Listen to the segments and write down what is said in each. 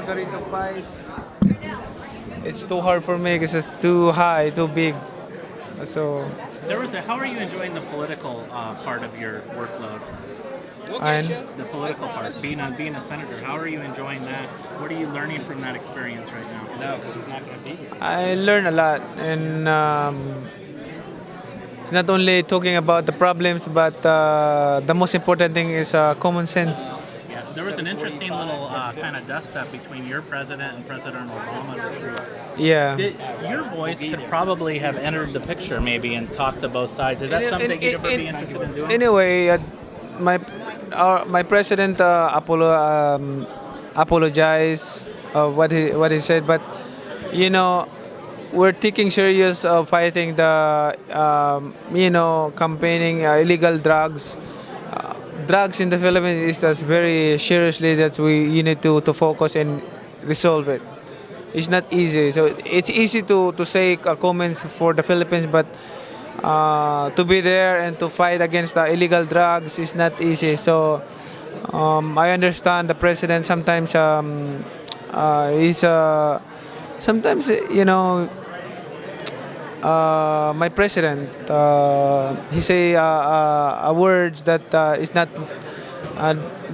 Calgary to fight. It's too hard for me because it's too high, too big. So, How are you enjoying the political part of your workload? and The political part, being a senator. How are you enjoying that? What are you learning from that experience right now? No, because he's not going to be here. I learn a lot, and it's not only talking about the problems, but the most important thing is common sense. Yeah, there was an interesting little kind of dust up between your president and President Obama this week. Yeah. Your voice could probably have entered the picture maybe and talked to both sides. Is that something you'd ever be interested in doing? Anyway, my my president apologized what he said, but you know we're taking serious of fighting the campaigning illegal drugs. Drugs in the Philippines is just very seriously that we you need to focus and resolve it. It's not easy. So it's easy to say comments for the Philippines, but to be there and to fight against the illegal drugs is not easy. So I understand the president sometimes he's sometimes my president he say words that is not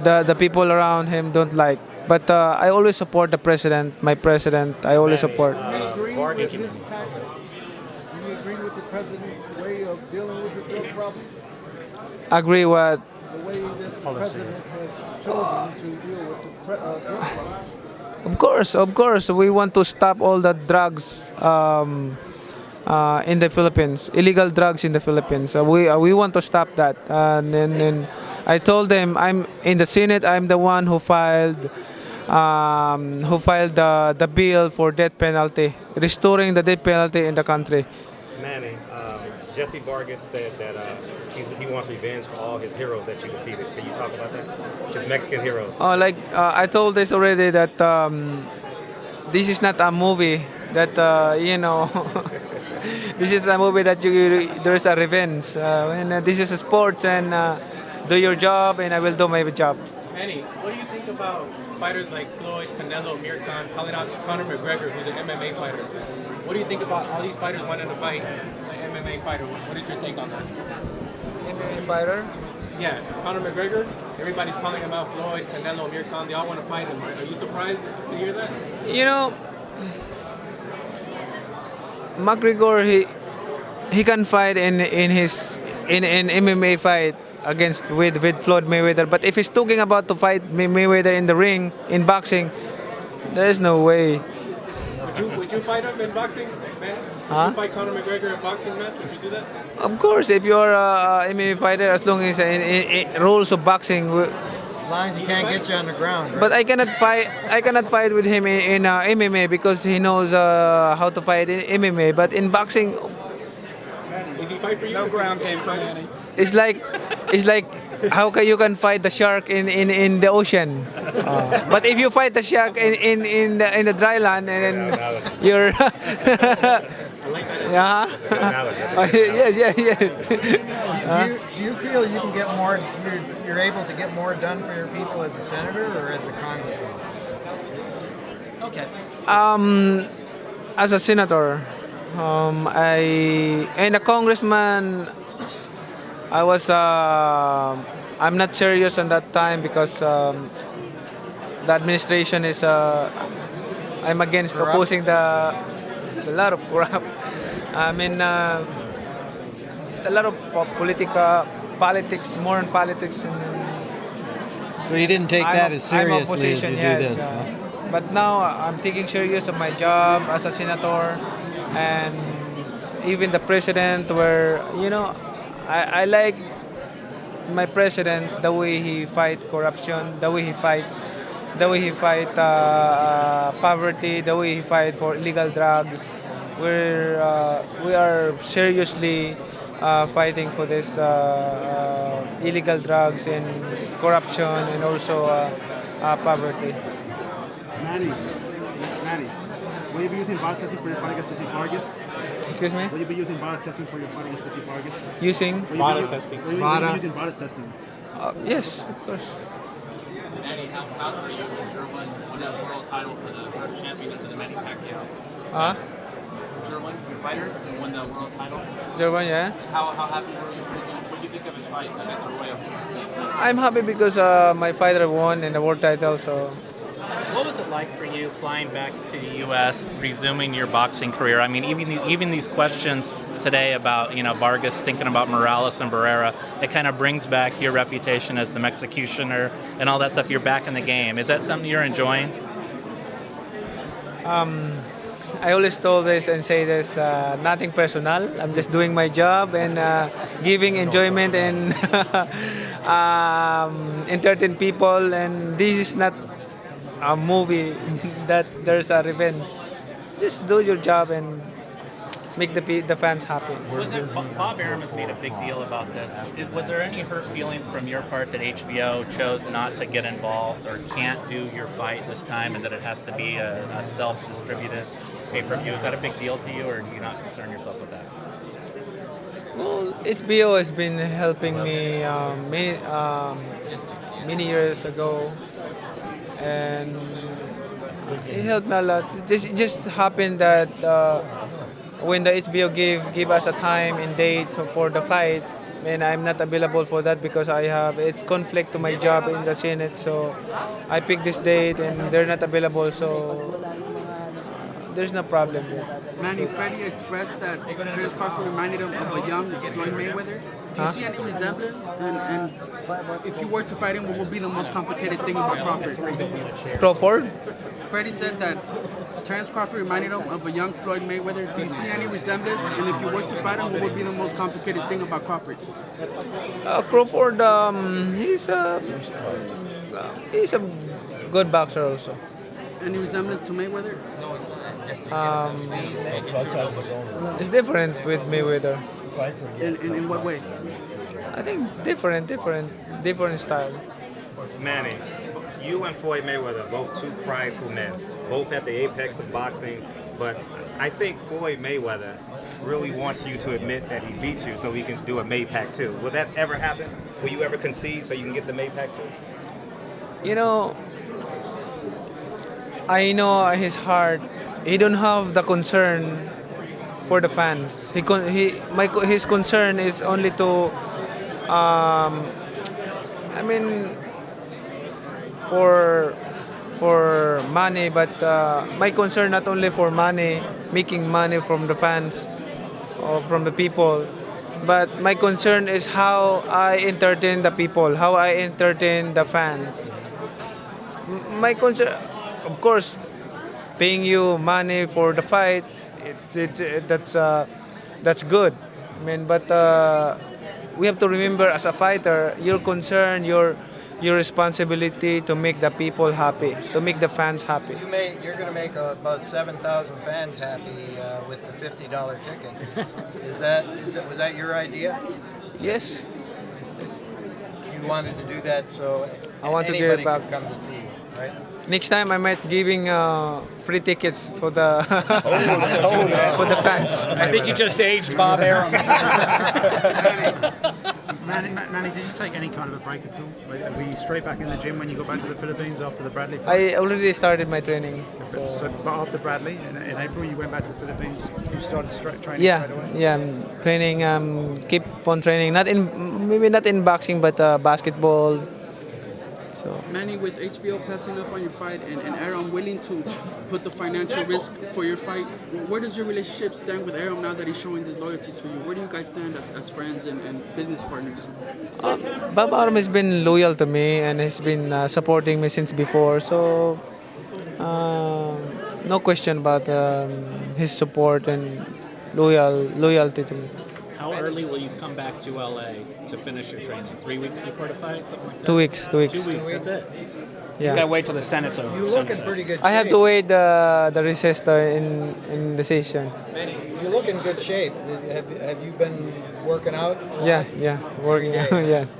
the people around him don't like. But I always support the president, my president. I always support. Do you agree with his tactics? Do you agree with the president's way of dealing with the drug problem? Agree what? The way that the president has chosen to deal with the drug problem? Of course, we want to stop all the drugs in the Philippines, illegal drugs in the Philippines. We want to stop that. And I told them I'm in the Senate. I'm the one who filed the bill for death penalty, restoring the death penalty in the country. Manny, Jessie Vargas said that he wants revenge for all his heroes that you defeated. Can you talk about that? His Mexican heroes. I told this already that this is not a movie that this is a movie that there's a revenge. This is a sport and do your job and I will do my job. Manny, what do you think about fighters like Floyd, Canelo, Amir Khan, calling out Conor McGregor, who's an MMA fighter? What do you think about all these fighters wanting to fight an MMA fighter? What is your take on that? MMA fighter? Yeah, Conor McGregor, everybody's calling him out. Floyd, Canelo, Amir Khan, they all want to fight him. Are you surprised to hear that? You know, McGregor he can fight in MMA fight against with Floyd Mayweather. But if he's talking about to fight Mayweather in the ring in boxing, there is no way. Would you fight him in boxing, man? Would you fight Conor McGregor in boxing match? Would you do that? Of course, if you're a MMA fighter, as long as in rules of boxing. As long as he can't get you on the ground, right? But I cannot fight. I cannot fight with him in MMA because he knows how to fight in MMA. But in boxing, Is he fight for you? No ground game for Manny. it's like how can you can fight the shark in the ocean? But if you fight the shark in the dry land, and then you're yeah. Yes. Do you feel you can get more? You're able to get more done for your people as a senator or as a congressman? Okay. As a senator, and a congressman, I was. I'm not serious on that time because the administration is. I'm against Corrupt? opposing a lot of corrupt. I mean, a lot of politics, more in politics, and So you didn't take that as I'm seriously opposition, as you yes. do this, huh? But now I'm taking serious of my job as a senator, and even the president. Where I like my president the way he fight corruption, the way he fight poverty, the way he fight for illegal drugs. We are seriously fighting for this illegal drugs and corruption and also poverty. Manny, will you be using ballot testing for your fight against Jessie Vargas? Excuse me? Will you be using ballot testing for your fight against Jessie Vargas? Using? Ballot testing. Will you be using ballot testing? Yes, of course. Manny, how are you? What the world title for the first champion after the Manny Pacquiao. Huh? Gerwin, your fighter, and won the world title. German, yeah. How happy were you? What do you think of his fight against Arroyo? I'm happy because my fighter won in the world title, so What was it like for you flying back to the U.S., resuming your boxing career? I mean, even these questions today about Vargas thinking about Morales and Barrera, it kind of brings back your reputation as the Mexicutioner and all that stuff. You're back in the game. Is that something you're enjoying? I always told this and say this, nothing personal. I'm just doing my job and giving enjoyment and entertain people. And this is not a movie that there's a revenge. Just do your job and make the fans happy. Bob Arum has made a big deal about this. Was there any hurt feelings from your part that HBO chose not to get involved or can't do your fight this time, and that it has to be a self-distributed pay-per-view? Is that a big deal to you, or do you not concern yourself with that? Well, HBO has been helping me many years ago, and it helped me a lot. It just happened that when the HBO give us a time and date for the fight, and I'm not available for that because it's conflict to my job in the Senate, so I picked this date and they're not available, so there's no problem. Manny, Freddie expressed that Terence Crawford reminded him of a young Floyd Mayweather. Do you see any resemblance? And if you were to fight him, what would be the most complicated thing about Crawford? Crawford? Freddie said that Terence Crawford reminded him of a young Floyd Mayweather. Do you see any resemblance? And if you were to fight him, what would be the most complicated thing about Crawford? Crawford, he's a good boxer also. Any resemblance to Mayweather? It's different with Mayweather. In what way? I think different style. Manny, you and Floyd Mayweather, both two prideful men, both at the apex of boxing, but I think Floyd Mayweather really wants you to admit that he beat you so he can do a Maypac 2. Will that ever happen? Will you ever concede so you can get the Maypac 2? I know his heart. He don't have the concern for the fans. His concern is only to, for money. But my concern not only for money, making money from the fans or from the people, but my concern is how I entertain the people, how I entertain the fans. My concern, of course, paying you money for the fight, that's good. But we have to remember, as a fighter, your concern, your responsibility to make the people happy, to make the fans happy. You're going to make about 7,000 fans happy with the $50 ticket. Was that your idea? Yes, You wanted to do that so I want to give anybody it back. could come to see you, right? next time I might giving free tickets for the for the fans. I think you just aged Bob Arum. Manny, did you take any kind of a break at all? Were you straight back in the gym when you got back to the Philippines after the Bradley fight? I already started my training. But after Bradley, in April, you went back to the Philippines. You started training Yeah, straight away? yeah, I'm training. Keep on training. Maybe not in boxing, but basketball. So Manny, with HBO passing up on your fight and Arum willing to put the financial risk for your fight, where does your relationship stand with Arum now that he's showing this loyalty to you? Where do you guys stand as friends and business partners? Bob Arum has been loyal to me and has been supporting me since before. So no question about his support and loyalty to me. How early will you come back to LA to finish your training? 3 weeks before the fight? Something like that? 2 weeks. 2 weeks. 2 weeks, that's it. He's got to Yeah. wait till the Senate. You look in pretty good shape. I have to wait the recess in the session. You look in good shape. Have you been working out? Yeah, working. Every day. Yes.